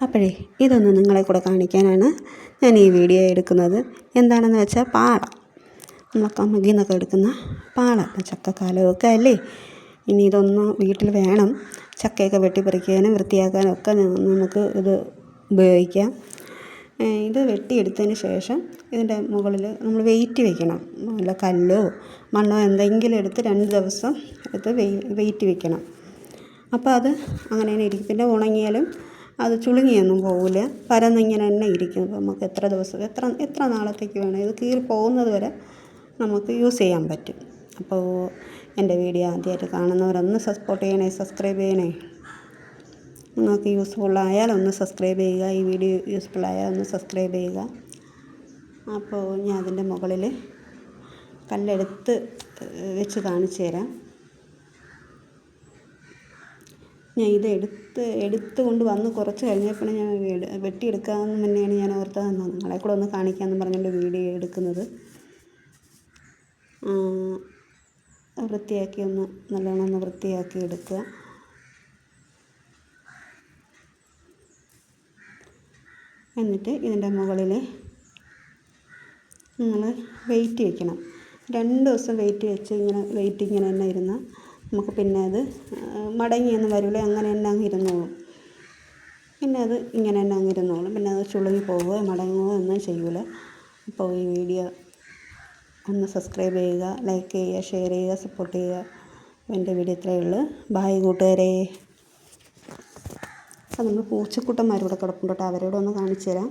അപ്പോഴേ ഇതൊന്ന് നിങ്ങളെ കൂടെ കാണിക്കാനാണ് ഞാൻ ഈ വീഡിയോ എടുക്കുന്നത്. എന്താണെന്ന് വെച്ചാൽ പാള, നമ്മൾ കമുകിൽ നിന്നൊക്കെ എടുക്കുന്ന പാള. ചക്കക്കാലമൊക്കെ അല്ലേ, ഇനി ഇതൊന്ന് വീട്ടിൽ വേണം. ചക്കയൊക്കെ വെട്ടിപ്പറിക്കാനും വൃത്തിയാക്കാനും ഒക്കെ നമുക്ക് ഇത് ഉപയോഗിക്കാം. ഇത് വെട്ടിയെടുത്തതിന് ശേഷം ഇതിൻ്റെ മുകളിൽ നമ്മൾ വെയിറ്റ് വെക്കണം. വല്ല കല്ലോ മണ്ണോ എന്തെങ്കിലും എടുത്ത് 2 ദിവസം എടുത്ത് വെയിറ്റ് വെക്കണം. അപ്പോൾ അത് അങ്ങനെ തന്നെ ഇരിക്കും. പിന്നെ ഉണങ്ങിയാലും അത് ചുളുങ്ങിയൊന്നും പോകില്ല, പരന്നിങ്ങനെ തന്നെ ഇരിക്കും. അപ്പോൾ നമുക്ക് എത്ര ദിവസം എത്ര നാളത്തേക്ക് വേണം, ഇത് കീറി പോകുന്നത് വരെ നമുക്ക് യൂസ് ചെയ്യാൻ പറ്റും. അപ്പോൾ എൻ്റെ വീഡിയോ ആദ്യമായിട്ട് കാണുന്നവരൊന്ന് സപ്പോർട്ട് ചെയ്യണേ, സബ്സ്ക്രൈബ് ചെയ്യണേ. നിങ്ങൾക്ക് യൂസ്ഫുള്ളായാൽ ഒന്ന് സബ്സ്ക്രൈബ് ചെയ്യുക. ഈ വീഡിയോ യൂസ്ഫുള്ളായാൽ ഒന്ന് സബ്സ്ക്രൈബ് ചെയ്യുക. അപ്പോൾ ഞാൻ അതിൻ്റെ മുകളിൽ കല്ലെടുത്ത് വെച്ച് കാണിച്ചു തരാം. ഞാൻ ഇത് എടുത്ത് കൊണ്ട് വന്ന് കുറച്ച് കഴിഞ്ഞപ്പോൾ ഞാൻ വെട്ടിയെടുക്കാമെന്ന് തന്നെയാണ് ഞാൻ ഓർത്തത്. നിങ്ങളെ കൂടെ ഒന്ന് കാണിക്കാമെന്ന് പറഞ്ഞുകൊണ്ട് വീഡിയോ എടുക്കുന്നത്. വൃത്തിയാക്കി നല്ലോണം ഒന്ന് വൃത്തിയാക്കി എടുക്കുക. എന്നിട്ട് ഇതിൻ്റെ മുകളിൽ നമ്മൾ വെയിറ്റ് വയ്ക്കണം. 2 ദിവസം വെയിറ്റ് വെച്ച് ഇങ്ങനെ തന്നെ ഇരുന്നാൽ നമുക്ക് പിന്നെ അത് മടങ്ങിയൊന്നും വരില്ല, അങ്ങനെ തന്നെ അങ്ങ് ഇരുന്നോളും. പിന്നെ അത് ഇങ്ങനെ തന്നെ അങ്ങ് ഇരുന്നോളും. പിന്നെ അത് ചുളുങ്ങി പോവുകയോ മടങ്ങുകയോ ഒന്നും ചെയ്യില്ല. അപ്പോൾ ഈ വീഡിയോ ഒന്ന് സബ്സ്ക്രൈബ് ചെയ്യുക, ലൈക്ക് ചെയ്യുക, ഷെയർ ചെയ്യുക, സപ്പോർട്ട് ചെയ്യുക. എൻ്റെ വീഡിയോ ഇത്രയേ ഉള്ളൂ. ബായ് കൂട്ടുകാരെ. അപ്പോൾ നമ്മൾ പൂച്ചക്കുട്ടന്മാരിവിടെ കിടപ്പുണ്ട് കേട്ടോ, അവരോടൊന്ന് കാണിച്ചു തരാം.